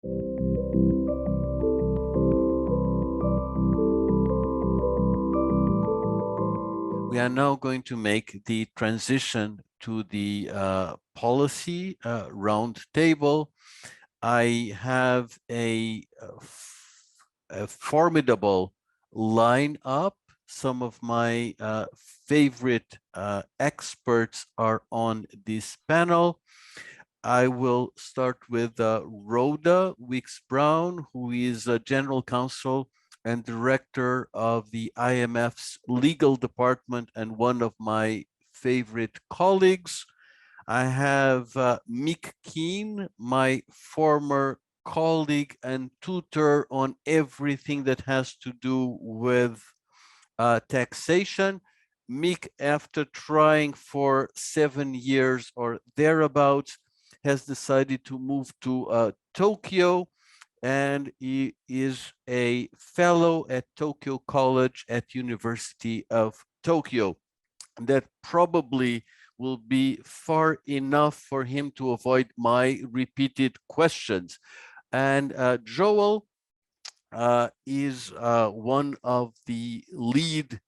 We are now going to make the transition to the policy roundtable. I have a formidable lineup. Some of my favorite experts are on this panel. I will start with Rhoda Weeks-Brown, who is a General Counsel and Director of the IMF's Legal Department and one of my favorite colleagues. I have Mick Keane, my former colleague and tutor on everything that has to do with taxation. Mick, after trying for 7 years or thereabouts, has decided to move to Tokyo, and he is a fellow at Tokyo College at University of Tokyo. That probably will be far enough for him to avoid my repeated questions. And Joel is one of the lead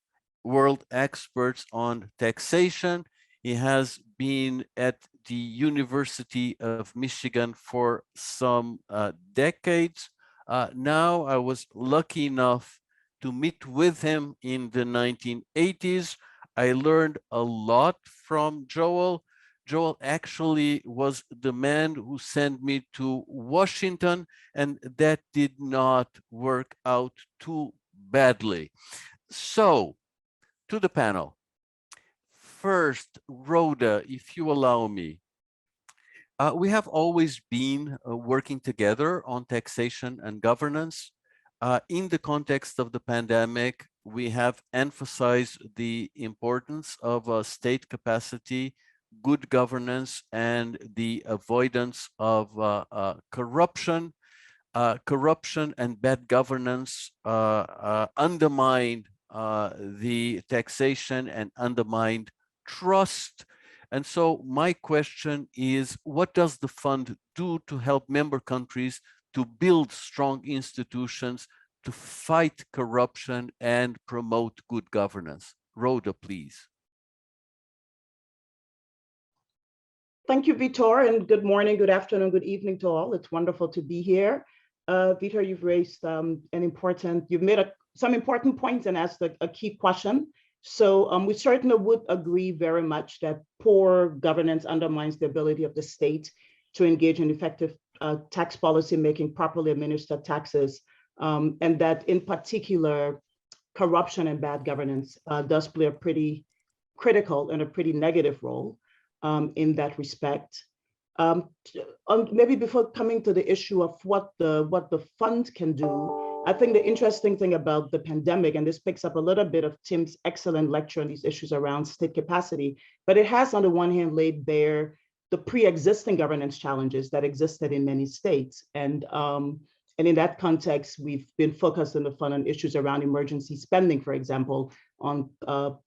world experts on taxation. He has been at the University of Michigan for some decades. Now, I was lucky enough to meet with him in the 1980s. I learned a lot from Joel. Joel actually was the man who sent me to Washington, and that did not work out too badly. So, to the panel. First, Rhoda, if you allow me. We have always been working together on taxation and governance. In the context of the pandemic, we have emphasized the importance of state capacity, good governance, and the avoidance of corruption. Corruption and bad governance undermine the taxation and undermined trust. And so my question is, what does the fund do to help member countries to build strong institutions to fight corruption and promote good governance? Rhoda, please. Thank you, Vitor, and good morning, good afternoon, good evening to all. It's wonderful to be here. Vitor, you've raised you've made some important points and asked a key question. So we certainly would agree very much that poor governance undermines the ability of the state to engage in effective tax policy making, properly administered taxes, and that in particular, corruption and bad governance does play a pretty critical and a pretty negative role in that respect. Maybe before coming to the issue of what the fund can do, I think the interesting thing about the pandemic, and this picks up a little bit of Tim's excellent lecture on these issues around state capacity, but it has on the one hand laid bare the pre-existing governance challenges that existed in many states. And in that context, we've been focused in the fund on issues around emergency spending, for example, on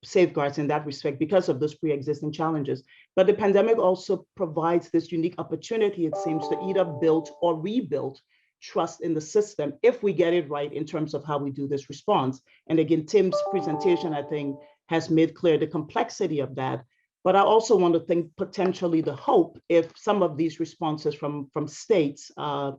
safeguards in that respect because of those pre-existing challenges. But the pandemic also provides this unique opportunity, it seems, to either build or rebuild trust in the system if we get it right in terms of how we do this response. And again, Tim's presentation, I think, has made clear the complexity of that. But I also want to think potentially the hope if some of these responses from states are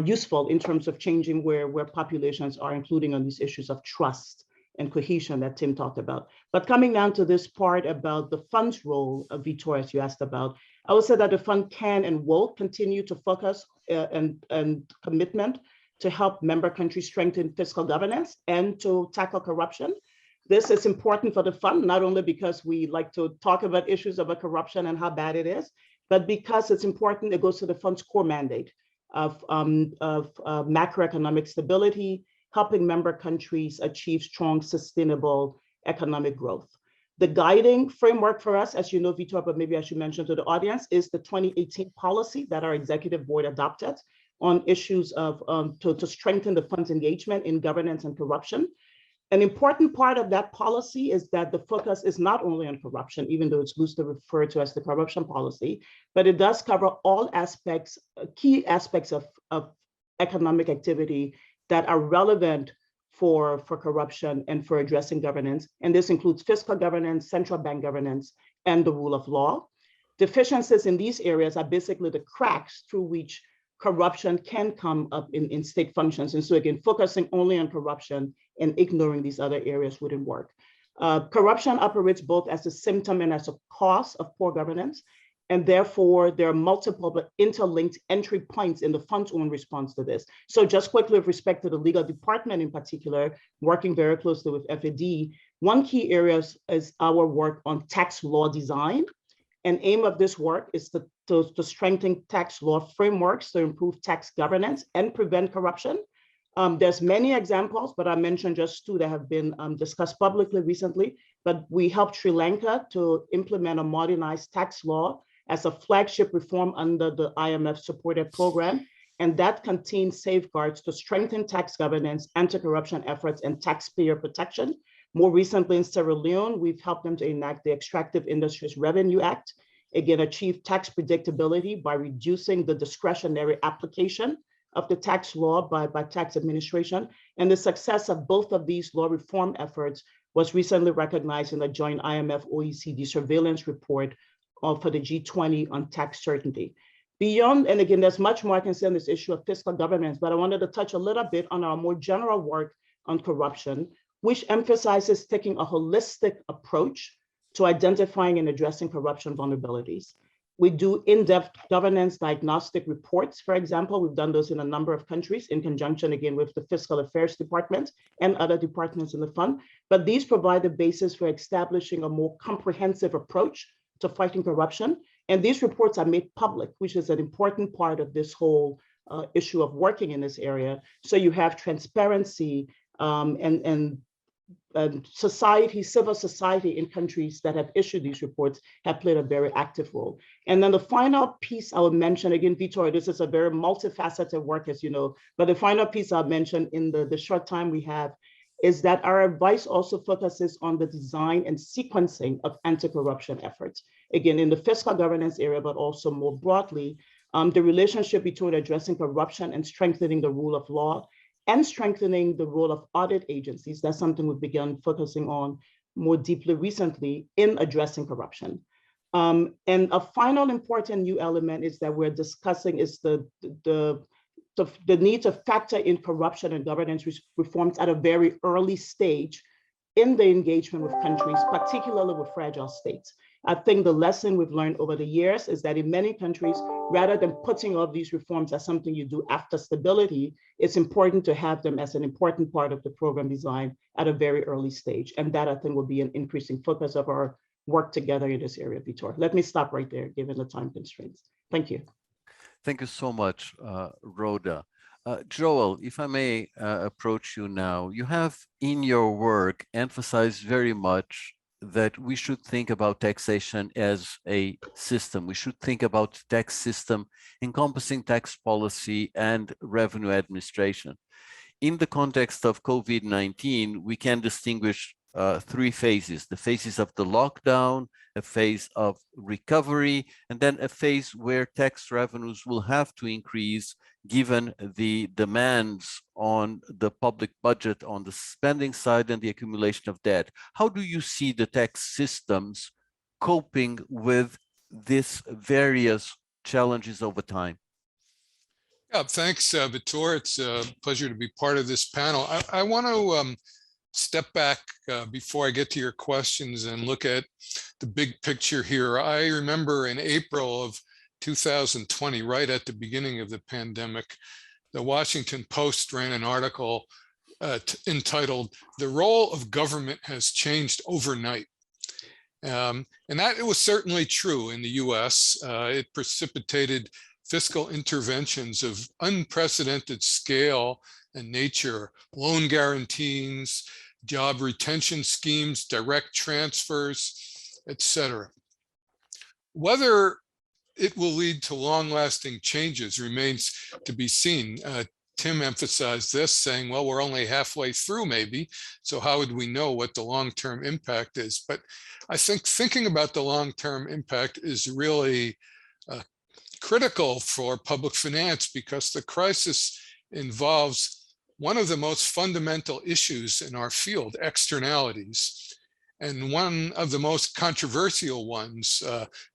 useful in terms of changing where populations are, including on these issues of trust and cohesion that Tim talked about. But coming down to this part about the fund's role, Vitor, as you asked about, I would say that the fund can and will continue to focus and commitment to help member countries strengthen fiscal governance and to tackle corruption. This is important for the fund, not only because we like to talk about issues about corruption and how bad it is, but because it's important, it goes to the fund's core mandate of macroeconomic stability, helping member countries achieve strong, sustainable economic growth. The guiding framework for us, as you know, Vitor, but maybe I should mention to the audience, is the 2018 policy that our executive board adopted on issues of to strengthen the fund's engagement in governance and corruption. An important part of that policy is that the focus is not only on corruption, even though it's loosely referred to as the corruption policy, but it does cover all aspects, key aspects of economic activity that are relevant for corruption and for addressing governance. And this includes fiscal governance, central bank governance, and the rule of law. Deficiencies in these areas are basically the cracks through which corruption can come up in state functions. And so again, focusing only on corruption and ignoring these other areas wouldn't work. Corruption operates both as a symptom and as a cause of poor governance. And therefore, there are multiple but interlinked entry points in the fund's own response to this. So just quickly with respect to the legal department in particular, working very closely with FAD, one key area is our work on tax law design. An aim of this work is to strengthen tax law frameworks to improve tax governance and prevent corruption. There's many examples, but I mentioned just two that have been discussed publicly recently. But we helped Sri Lanka to implement a modernized tax law as a flagship reform under the IMF supported program. And that contains safeguards to strengthen tax governance, anti-corruption efforts, and taxpayer protection. More recently in Sierra Leone, we've helped them to enact the Extractive Industries Revenue Act, again, achieve tax predictability by reducing the discretionary application of the tax law by tax administration. And the success of both of these law reform efforts was recently recognized in the joint IMF OECD surveillance report for the G20 on tax certainty. Beyond, and again, there's much more I can say on this issue of fiscal governance, but I wanted to touch a little bit on our more general work on corruption, which emphasizes taking a holistic approach to identifying and addressing corruption vulnerabilities. We do in-depth governance diagnostic reports, for example. We've done those in a number of countries in conjunction, again, with the Fiscal Affairs Department and other departments in the fund. But these provide the basis for establishing a more comprehensive approach to fighting corruption. And these reports are made public, which is an important part of this whole issue of working in this area. So you have transparency and society, civil society in countries that have issued these reports have played a very active role. And then the final piece I would mention, again, Vitor, this is a very multifaceted work, as you know, but the final piece I'll mention in the short time we have is that our advice also focuses on the design and sequencing of anti-corruption efforts. Again, in the fiscal governance area, but also more broadly, the relationship between addressing corruption and strengthening the rule of law and strengthening the role of audit agencies. That's something we've begun focusing on more deeply recently in addressing corruption. And a final important new element is that we're discussing is the need to factor in corruption and governance reforms at a very early stage in the engagement with countries, particularly with fragile states. I think the lesson we've learned over the years is that in many countries, rather than putting all these reforms as something you do after stability, it's important to have them as an important part of the program design at a very early stage. And that, I think, will be an increasing focus of our work together in this area, Vitor. Let me stop right there, given the time constraints. Thank you. Thank you so much, Rhoda. Joel, if I may approach you now, you have in your work emphasized very much that we should think about taxation as a system. We should think about tax system encompassing tax policy and revenue administration. In the context of COVID-19, we can distinguish three phases: the phases of the lockdown, a phase of recovery, and then a phase where tax revenues will have to increase given the demands on the public budget on the spending side and the accumulation of debt. How do you see the tax systems coping with these various challenges over time? Yeah, thanks, Vitor. It's a pleasure to be part of this panel. I want to step back before I get to your questions and look at the big picture here. I remember in April of 2020, right at the beginning of the pandemic, the Washington Post ran an article entitled, "The Role of Government Has Changed Overnight." And that it was certainly true in the US. It precipitated fiscal interventions of unprecedented scale and nature, loan guarantees, job retention schemes, direct transfers, etc. Whether it will lead to long-lasting changes remains to be seen. Tim emphasized this, saying, well, we're only halfway through maybe, so how would we know what the long-term impact is? But I think thinking about the long-term impact is really critical for public finance, because the crisis involves one of the most fundamental issues in our field, externalities, and one of the most controversial ones,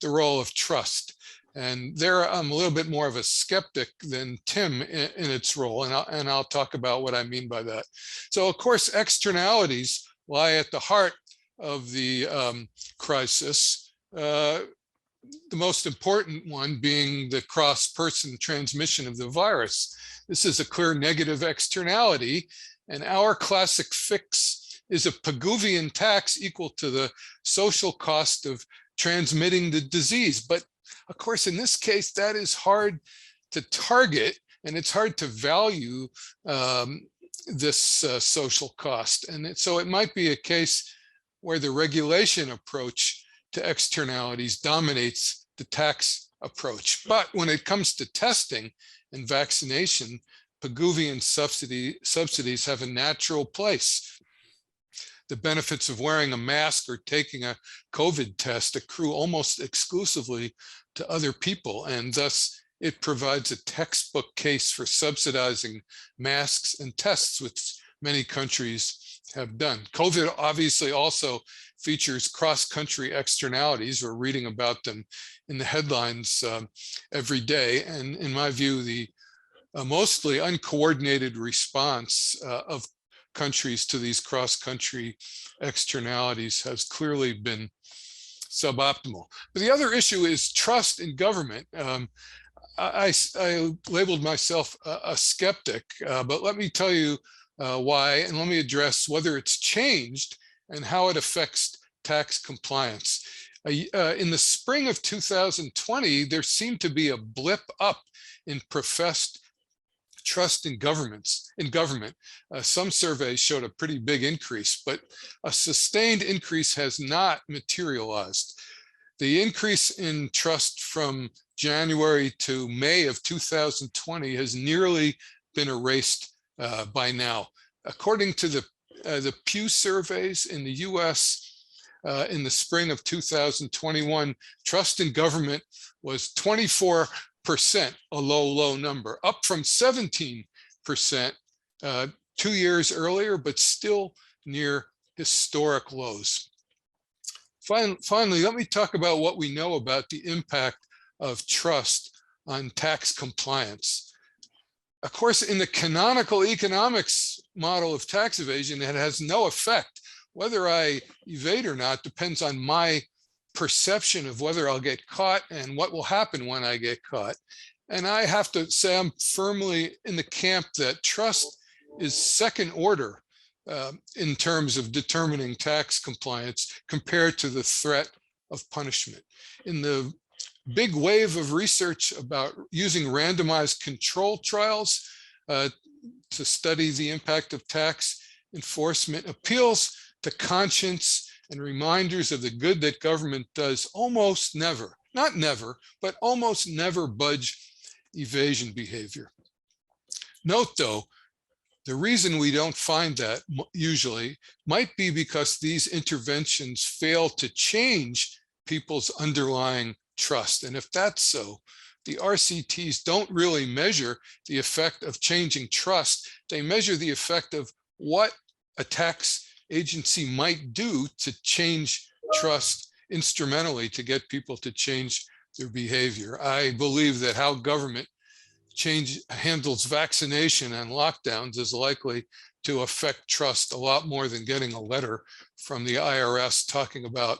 the role of trust. And there I'm a little bit more of a skeptic than Tim in its role, and I'll talk about what I mean by that. So of course, externalities lie at the heart of the crisis. The most important one being the cross-person transmission of the virus. This is a clear negative externality, and our classic fix is a Pigouvian tax equal to the social cost of transmitting the disease. But of course, in this case, that is hard to target, and it's hard to value this social cost. And so it might be a case where the regulation approach to externalities dominates the tax approach. But when it comes to testing and vaccination, Pigouvian subsidies have a natural place. The benefits of wearing a mask or taking a COVID test accrue almost exclusively to other people, and thus it provides a textbook case for subsidizing masks and tests, which many countries have done. COVID obviously also features cross-country externalities. We're reading about them in the headlines every day. And in my view, the mostly uncoordinated response of countries to these cross-country externalities has clearly been suboptimal. But the other issue is trust in government. I labeled myself a skeptic, but let me tell you why, and let me address whether it's changed and how it affects tax compliance. In the spring of 2020, there seemed to be a blip up in professed trust in government. Some surveys showed a pretty big increase, but a sustained increase has not materialized. The increase in trust from January to May of 2020 has nearly been erased by now. According to the Pew surveys in the US in the spring of 2021, trust in government was 24%, a low number, up from 17% 2 years earlier, but still near historic lows. Finally, let me talk about what we know about the impact of trust on tax compliance. Of course, in the canonical economics model of tax evasion, it has no effect. Whether I evade or not depends on my perception of whether I'll get caught and what will happen when I get caught. And I have to say I'm firmly in the camp that trust is second order in terms of determining tax compliance compared to the threat of punishment. In the big wave of research about using randomized control trials to study the impact of tax enforcement, appeals to conscience and reminders of the good that government does almost never, not never, but almost never budge evasion behavior. Note though, the reason we don't find that usually might be because these interventions fail to change people's underlying trust. And if that's so, the RCTs don't really measure the effect of changing trust. They measure the effect of what a tax agency might do to change trust instrumentally to get people to change their behavior. I believe that how government handles vaccination and lockdowns is likely to affect trust a lot more than getting a letter from the IRS talking about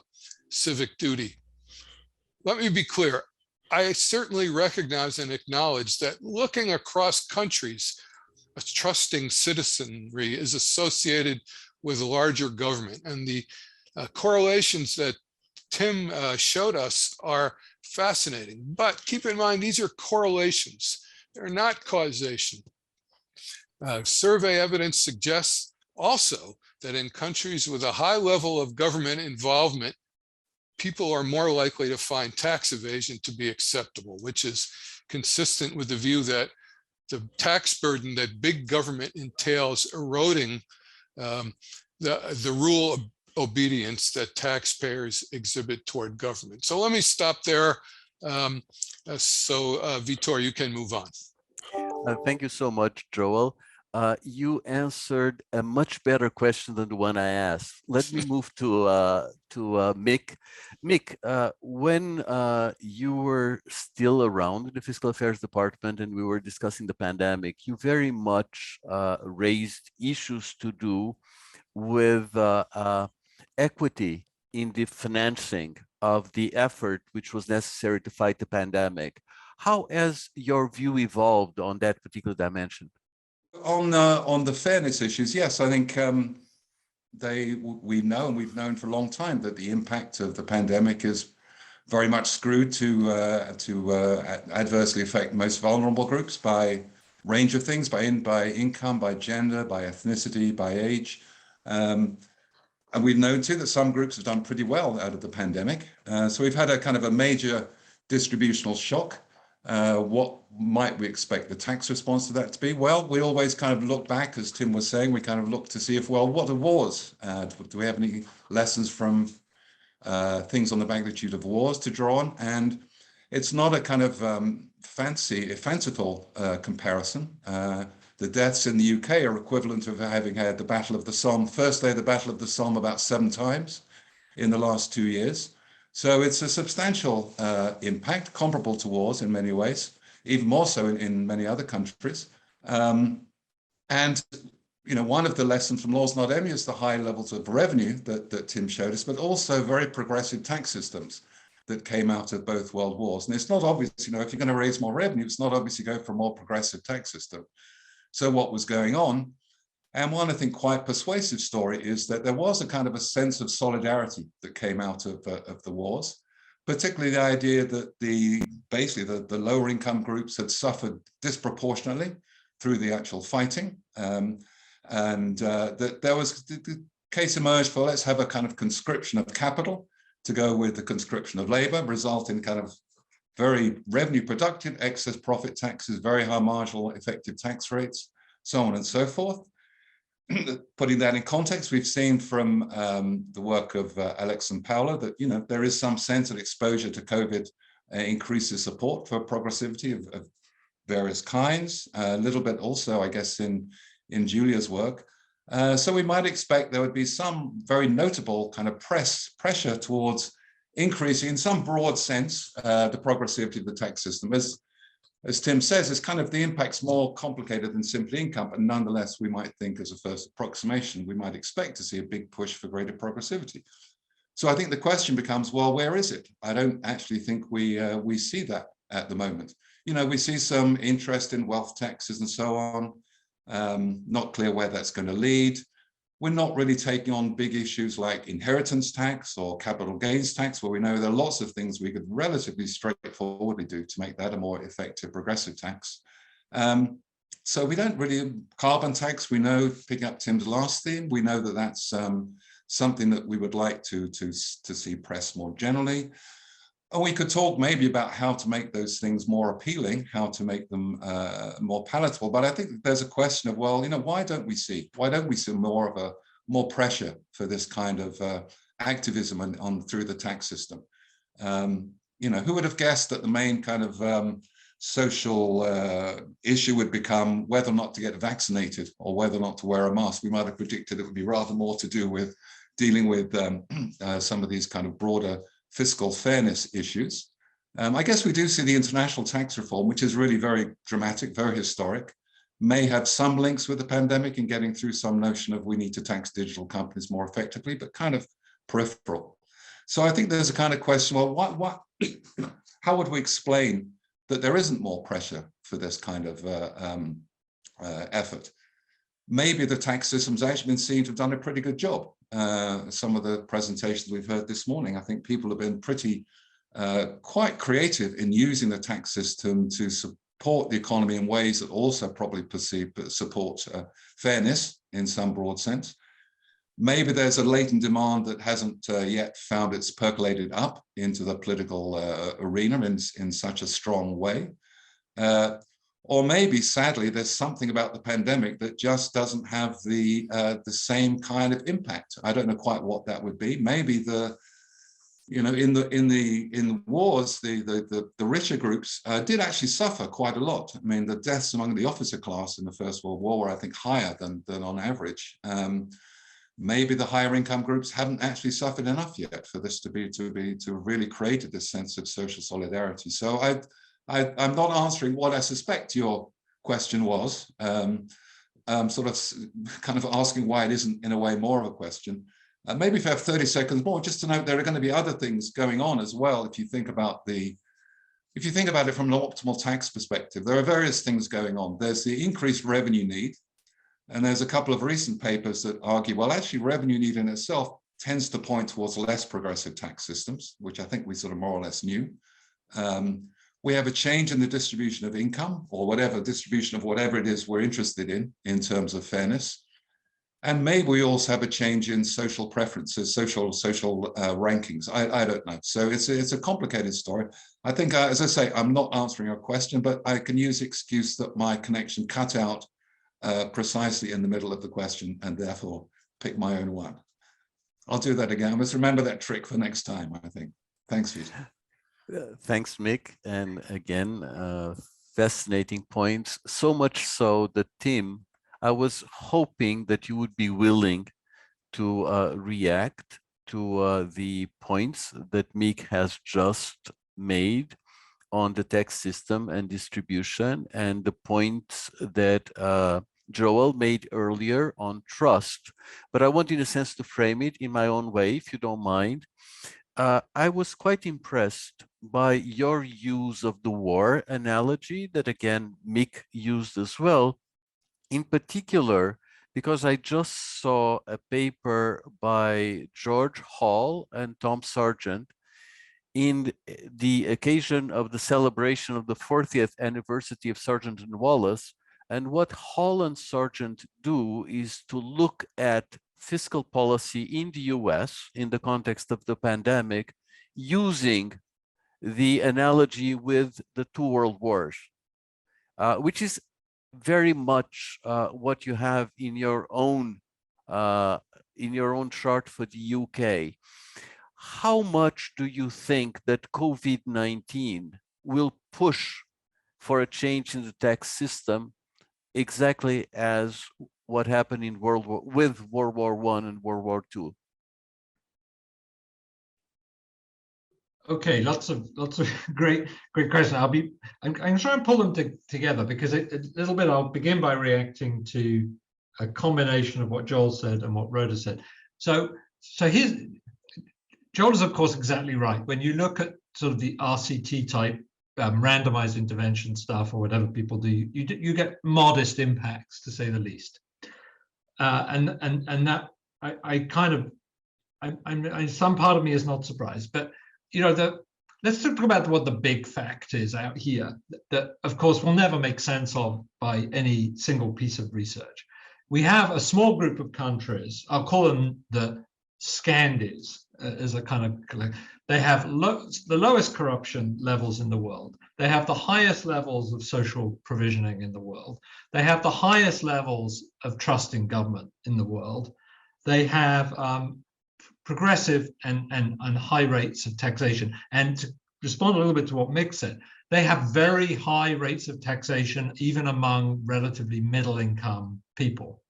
civic duty. Let me be clear. I certainly recognize and acknowledge that looking across countries, a trusting citizenry is associated with larger government. And the correlations that Tim showed us are fascinating. But keep in mind, these are correlations. They're not causation. Survey evidence suggests also that in countries with a high level of government involvement, people are more likely to find tax evasion to be acceptable, which is consistent with the view that the tax burden that big government entails eroding the rule of obedience that taxpayers exhibit toward government. So let me stop there. Vitor, you can move on. Thank you so much, Joel. You answered a much better question than the one I asked. Let me move to Mick. Mick, when you were still around in the Fiscal Affairs Department and we were discussing the pandemic, you very much raised issues to do with equity in the financing of the effort which was necessary to fight the pandemic. How has your view evolved on that particular dimension? On the fairness issues, yes, I think we know, and we've known for a long time, that the impact of the pandemic is very much screwed to adversely affect most vulnerable groups by range of things, by income, by gender, by ethnicity, by age. And we've known too that some groups have done pretty well out of the pandemic. So we've had a kind of a major distributional shock. What might we expect the tax response to that to be? Well, we always kind of look back, as Tim was saying, we kind of look to see if, well, what are wars? Do we have any lessons from things on the magnitude of wars to draw on? And it's not a kind of fanciful comparison. The deaths in the UK are equivalent of having had the Battle of the Somme, first day of the Battle of the Somme, about 7 times in the last 2 years. So it's a substantial impact, comparable to wars in many ways, even more so in many other countries. And you know, one of the lessons from laws not only is the high levels of revenue that Tim showed us, but also very progressive tax systems that came out of both world wars. And it's not obvious, you know, if you're going to raise more revenue, it's not obvious you go for a more progressive tax system. So what was going on, and one, I think, quite persuasive story is that there was a kind of a sense of solidarity that came out of the wars, particularly the idea that basically the lower income groups had suffered disproportionately through the actual fighting. That there was the case emerged for, let's have a kind of conscription of capital to go with the conscription of labor, result in kind of very revenue productive, excess profit taxes, very high marginal effective tax rates, so on and so forth. Putting that in context, we've seen from the work of Alex and Paula that, you know, there is some sense that exposure to COVID increases support for progressivity of various kinds. A little bit also, I guess, in Julia's work. So we might expect there would be some very notable kind of pressure towards increasing, in some broad sense, the progressivity of the tax system. As Tim says, it's kind of the impact's more complicated than simply income, but nonetheless, we might think as a first approximation, we might expect to see a big push for greater progressivity. So I think the question becomes, well, where is it? I don't actually think we see that at the moment. You know, we see some interest in wealth taxes and so on. Not clear where that's going to lead. We're not really taking on big issues like inheritance tax or capital gains tax, where we know there are lots of things we could relatively straightforwardly do to make that a more effective progressive tax. So we don't really, carbon tax, we know, picking up Tim's last theme, we know that that's something that we would like to see pressed more generally. And we could talk maybe about how to make those things more appealing, how to make them more palatable. But I think there's a question of, well, you know, why don't we see more pressure for this kind of activism on through the tax system? You know, who would have guessed that the main kind of social issue would become whether or not to get vaccinated or whether or not to wear a mask? We might have predicted it would be rather more to do with dealing with some of these kind of broader fiscal fairness issues. I guess we do see the international tax reform, which is really very dramatic, very historic, may have some links with the pandemic and getting through some notion of we need to tax digital companies more effectively, but kind of peripheral. So I think there's a kind of question, well, how would we explain that there isn't more pressure for this kind of effort? Maybe the tax system's actually been seen to have done a pretty good job. Some of the presentations we've heard this morning, I think people have been pretty quite creative in using the tax system to support the economy in ways that also probably support fairness in some broad sense. Maybe there's a latent demand that hasn't yet found its percolated up into the political arena in such a strong way. Or maybe, sadly, there's something about the pandemic that just doesn't have the same kind of impact. I don't know quite what that would be. Maybe in the wars, the richer groups did actually suffer quite a lot. I mean, the deaths among the officer class in the First World War were, I think, higher than on average. Maybe the higher income groups haven't actually suffered enough yet for this to really created this sense of social solidarity. So I'm not answering what I suspect your question was. Sort of kind of asking why it isn't in a way more of a question. Maybe if I have 30 seconds more, just to note there are going to be other things going on as well. If you think about it from an optimal tax perspective, there are various things going on. There's the increased revenue need, and there's a couple of recent papers that argue, well, actually revenue need in itself tends to point towards less progressive tax systems, which I think we sort of more or less knew. We have a change in the distribution of income, or whatever distribution of whatever it is we're interested in terms of fairness. And maybe we also have a change in social preferences, social rankings. I don't know. So it's a complicated story. I think, as I say, I'm not answering your question, but I can use the excuse that my connection cut out precisely in the middle of the question, and therefore pick my own one. I'll do that again. I must remember that trick for next time, I think. Thanks, Vita. Thanks, Mick. And again, fascinating points. So much so that, Tim, I was hoping that you would be willing to react to the points that Mick has just made on the tax system and distribution, and the points that Joel made earlier on trust. But I want, in a sense, to frame it in my own way, if you don't mind. I was quite impressed by your use of the war analogy that, again, Mick used as well, in particular, because I just saw a paper by George Hall and Tom Sargent in the occasion of the celebration of the 40th anniversary of Sargent and Wallace. And what Hall and Sargent do is to look at fiscal policy in the US in the context of the pandemic, using the analogy with the two world wars, which is very much what you have in your own chart for the UK. How much do you think that COVID-19 will push for a change in the tax system, exactly as what happened in World War I and World War II? Okay, lots of great questions. I'm going to try and pull them together, because a little bit I'll begin by reacting to a combination of what Joel said and what Rhoda said. So here's, Joel is of course exactly right. When you look at sort of the RCT type randomized intervention stuff, or whatever people do, you get modest impacts, to say the least. And that some part of me is not surprised, but let's talk about what the big fact is out here that of course will never make sense of by any single piece of research. We have a small group of countries, I'll call them the Scandies, as a kind of, they have the lowest corruption levels in the world. They have the highest levels of social provisioning in the world. They have the highest levels of trust in government in the world. They have progressive and high rates of taxation. And to respond a little bit to what Mick said, they have very high rates of taxation, even among relatively middle income people.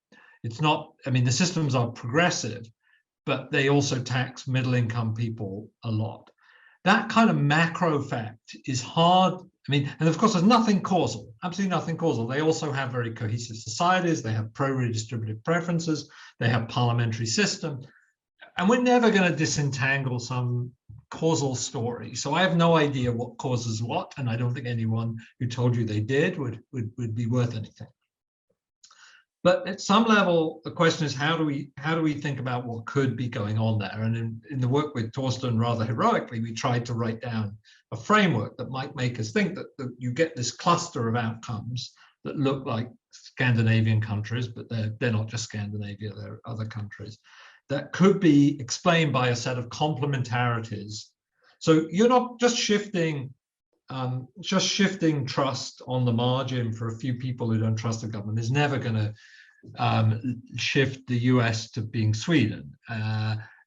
It's not, I mean, the systems are progressive, but they also tax middle income people a lot. That kind of macro fact is hard. I mean, and of course, there's nothing causal, absolutely nothing causal. They also have very cohesive societies. They have pro-redistributive preferences. They have parliamentary system. And we're never going to disentangle some causal story. So I have no idea what causes what, and I don't think anyone who told you they did would be worth anything. But at some level, the question is, how do we think about what could be going on there? And in the work with Torsten, rather heroically, we tried to write down a framework that might make us think that you get this cluster of outcomes that look like Scandinavian countries, but they're not just Scandinavia, they're other countries, that could be explained by a set of complementarities. So you're not just shifting just shifting trust on the margin for a few people who don't trust the government is never going to shift the US to being Sweden.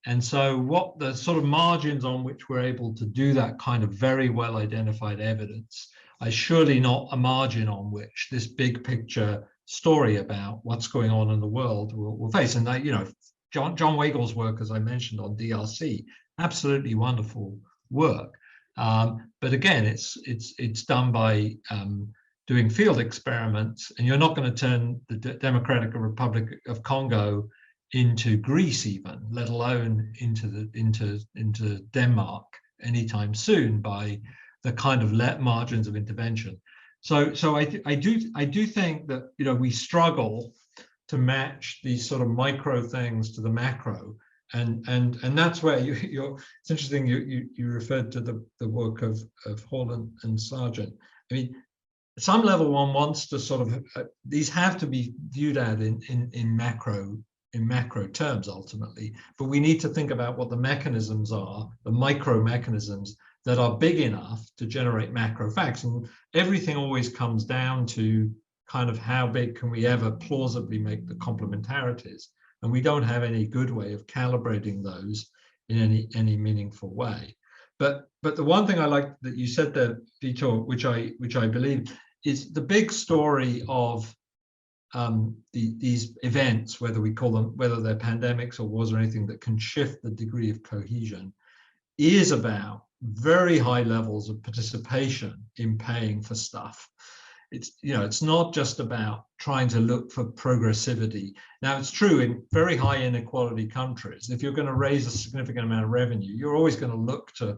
And so what the sort of margins on which we're able to do that kind of very well identified evidence is surely not a margin on which this big picture story about what's going on in the world will face. And that, you know, John Weigel's work, as I mentioned, on DRC, absolutely wonderful work. But again, it's done by doing field experiments, and you're not going to turn the Democratic Republic of Congo into Greece, even, let alone into Denmark anytime soon, by the kind of margins of intervention. So I do think that, you know, we struggle to match these sort of micro things to the macro, and that's where it's interesting you referred to the work of Hall and Sargent. I mean, at some level, one wants to sort of these have to be viewed at in macro terms ultimately, but we need to think about what the mechanisms are, the micro mechanisms that are big enough to generate macro facts. And everything always comes down to kind of how big can we ever plausibly make the complementarities, and we don't have any good way of calibrating those in any meaningful way. But the one thing I like that you said there, Vitor, which I believe is the big story of these events, whether we call them, whether they're pandemics or wars or anything that can shift the degree of cohesion, is about very high levels of participation in paying for stuff. It's, you know, it's not just about trying to look for progressivity. Now, it's true in very high inequality countries, if you're going to raise a significant amount of revenue, you're always going to look to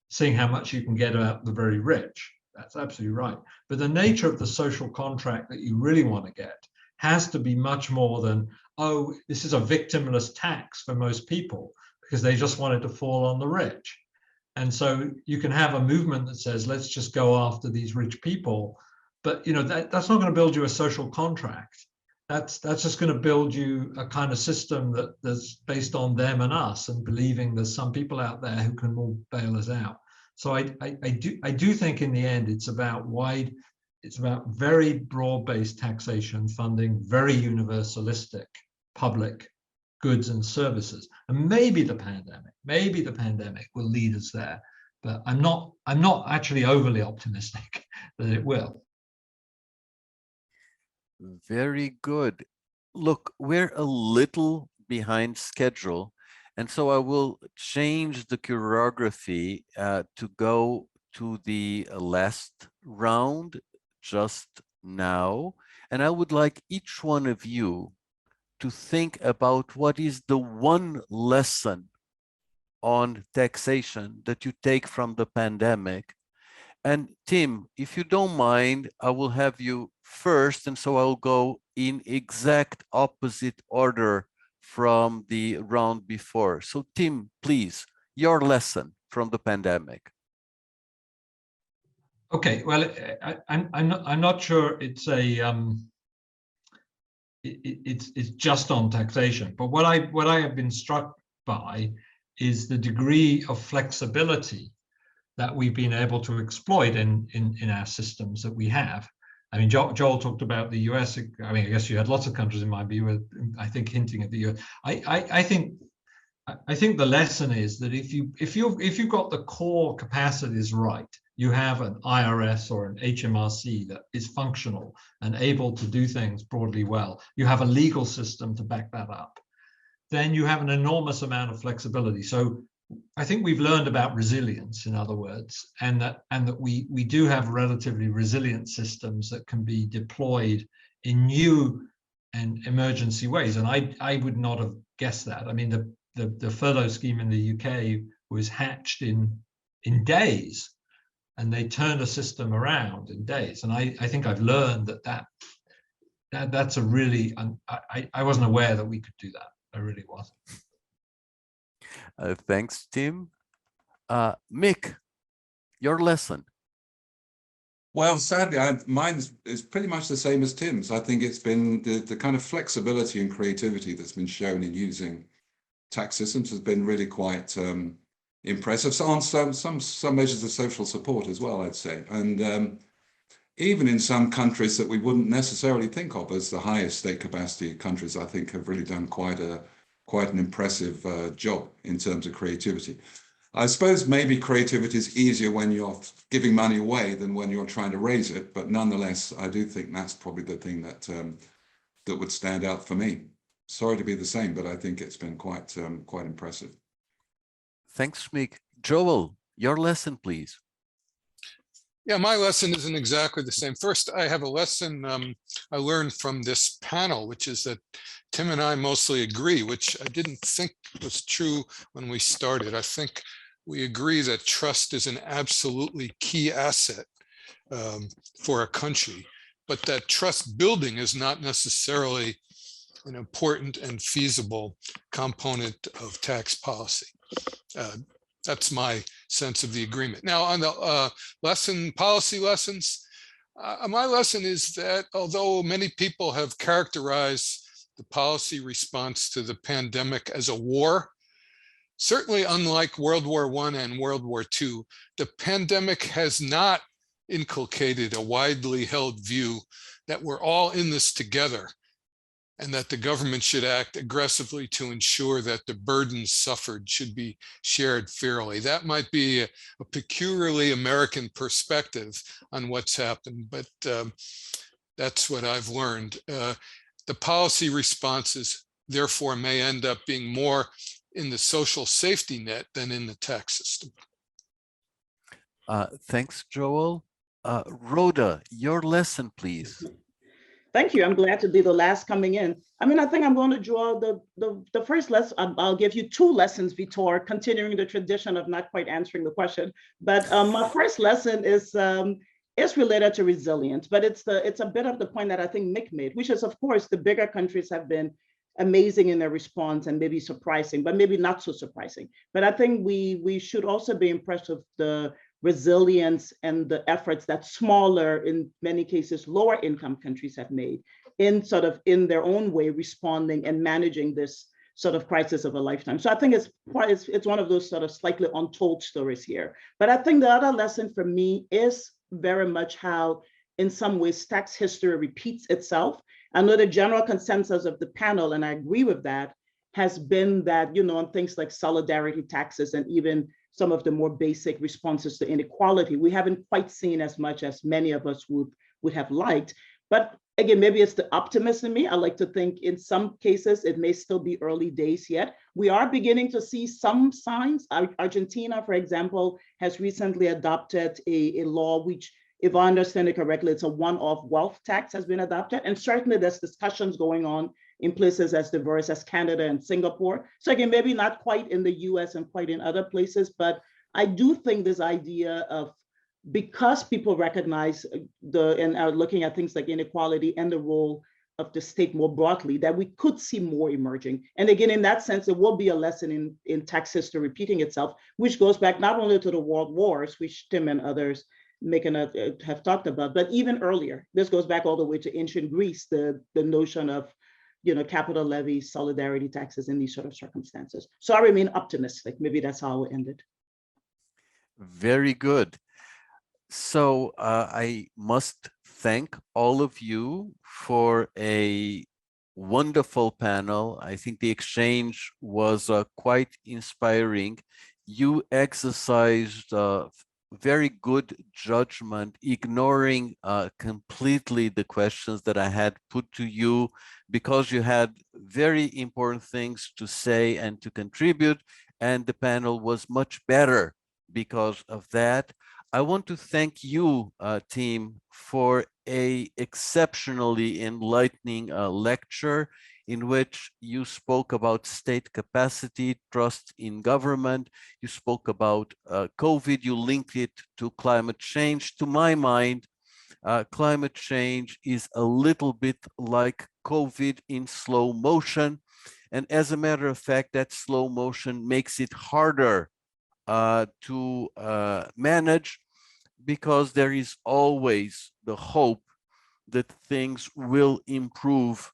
seeing how much you can get out the very rich. That's absolutely right. But the nature of the social contract that you really want to get has to be much more than, oh, this is a victimless tax for most people because they just want it to fall on the rich. And so you can have a movement that says, let's just go after these rich people. But, you know, that's not going to build you a social contract. That's just going to build you a kind of system that's based on them and us, and believing there's some people out there who can all bail us out. So I do think in the end it's about very broad-based taxation, funding very universalistic public goods and services. And maybe the pandemic will lead us there, but I'm not actually overly optimistic that it will. Very good. Look, we're a little behind schedule, and so I will change the choreography to go to the last round just now. And I would like each one of you to think about what is the one lesson on taxation that you take from the pandemic. And Tim, if you don't mind, I will have you first, and so I'll go in exact opposite order from the round before. So Tim, please, your lesson from the pandemic. Okay, well, I'm not sure it's it's just on taxation, but what I have been struck by is the degree of flexibility that we've been able to exploit in our systems that we have. I mean, Joel talked about the US. I mean, I guess you had lots of countries in mind, but you were, I think, hinting at the US. I think the lesson is that if you've got the core capacities right, you have an IRS or an HMRC that is functional and able to do things broadly well, you have a legal system to back that up, then you have an enormous amount of flexibility. So I think we've learned about resilience, in other words, and that we do have relatively resilient systems that can be deployed in new and emergency ways. And I would not have guessed that. I mean, the furlough scheme in the UK was hatched in days, and they turned a system around in days. And I think I've learned that's a really, I wasn't aware that we could do that. I really wasn't. Thanks, Tim. Mick, your lesson. Well, sadly, mine is pretty much the same as Tim's. I think it's been the kind of flexibility and creativity that's been shown in using tax systems has been really quite impressive. So on some measures of social support as well, I'd say. And even in some countries that we wouldn't necessarily think of as the highest state capacity countries, I think have really done quite an impressive job in terms of creativity. I suppose maybe creativity is easier when you're giving money away than when you're trying to raise it, but nonetheless, I do think that's probably the thing that that would stand out for me. Sorry to be the same, but I think it's been quite impressive. Thanks, Mick. Joel, your lesson, please. Yeah, my lesson isn't exactly the same. First, I have a lesson I learned from this panel, which is that Tim and I mostly agree, which I didn't think was true when we started. I think we agree that trust is an absolutely key asset for a country, but that trust building is not necessarily an important and feasible component of tax policy. That's my sense of the agreement. Now, on the policy lessons, my lesson is that although many people have characterized the policy response to the pandemic as a war, certainly unlike World War I and World War II, the pandemic has not inculcated a widely held view that we're all in this together and that the government should act aggressively to ensure that the burdens suffered should be shared fairly. That might be a peculiarly American perspective on what's happened, but that's what I've learned. The policy responses, therefore, may end up being more in the social safety net than in the tax system. Thanks, Joel. Rhoda, your lesson, please. Thank you. I'm glad to be the last coming in. I mean, I think I'm going to draw the first lesson. I'll give you two lessons, Vitor, continuing the tradition of not quite answering the question. But my first lesson is related to resilience, but it's a bit of the point that I think Mick made, which is, of course, the bigger countries have been amazing in their response and maybe surprising, but maybe not so surprising. But I think we should also be impressed with the resilience and the efforts that smaller, in many cases, lower income countries have made in their own way, responding and managing this sort of crisis of a lifetime. So I think it's one of those sort of slightly untold stories here. But I think the other lesson for me is very much how, in some ways, tax history repeats itself. I know the general consensus of the panel, and I agree with that, has been that, on things like solidarity taxes and even some of the more basic responses to inequality, we haven't quite seen as much as many of us would have liked. But again, maybe it's the optimist in me. I like to think in some cases, it may still be early days yet. We are beginning to see some signs. Argentina, for example, has recently adopted a law which, if I understand it correctly, it's a one-off wealth tax has been adopted. And certainly there's discussions going on in places as diverse as Canada and Singapore. So again, maybe not quite in the US and quite in other places, but I do think this idea of, because people recognize and are looking at things like inequality and the role of the state more broadly, that we could see more emerging. And again, in that sense, it will be a lesson in tax history repeating itself, which goes back not only to the world wars, which Tim and others have talked about, but even earlier. This goes back all the way to ancient Greece, the notion of capital levies, solidarity taxes in these sort of circumstances. So I remain optimistic. Maybe that's how I will end it. Very good. So I must thank all of you for a wonderful panel. I think the exchange was quite inspiring. You exercised very good judgment, ignoring completely the questions that I had put to you, because you had very important things to say and to contribute, and the panel was much better because of that. I want to thank you, team, for a exceptionally enlightening lecture in which you spoke about state capacity, trust in government. You spoke about COVID, you linked it to climate change. To my mind, climate change is a little bit like COVID in slow motion. And as a matter of fact, that slow motion makes it harder to manage, because there is always the hope that things will improve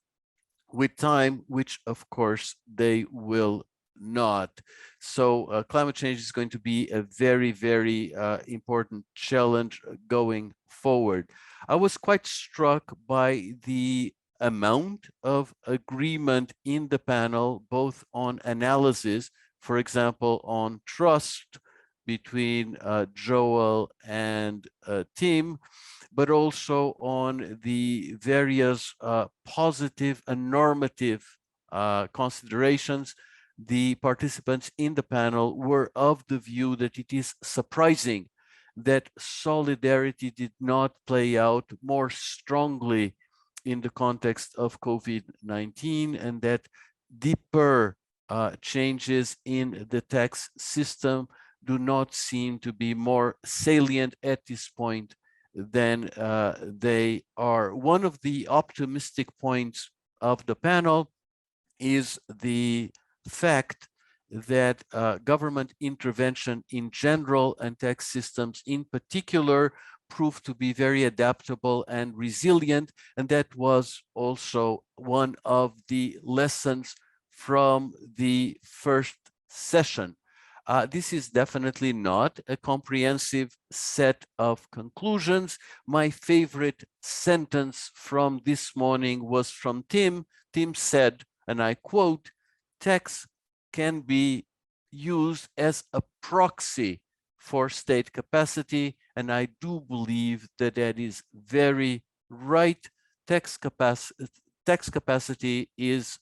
with time, which of course they will not. So climate change is going to be a very, very important challenge going forward. I was quite struck by the amount of agreement in the panel, both on analysis, for example, on trust between Joel and Tim, but also on the various positive and normative considerations. The participants in the panel were of the view that it is surprising that solidarity did not play out more strongly in the context of COVID-19, and that deeper changes in the tax system do not seem to be more salient at this point than they are. One of the optimistic points of the panel is the fact that government intervention in general and tax systems in particular proved to be very adaptable and resilient. And that was also one of the lessons from the first session. This is definitely not a comprehensive set of conclusions. My favorite sentence from this morning was from Tim. Tim said, and I quote, "Tax can be used as a proxy for state capacity." And I do believe that that is very right. Tax capacity is,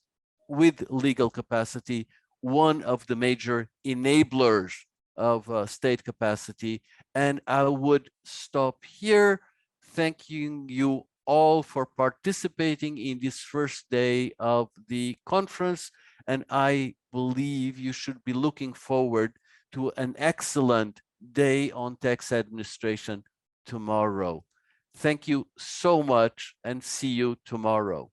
with legal capacity, one of the major enablers of state capacity. And I would stop here, thanking you all for participating in this first day of the conference. And I believe you should be looking forward to an excellent day on tax administration tomorrow. Thank you so much and see you tomorrow.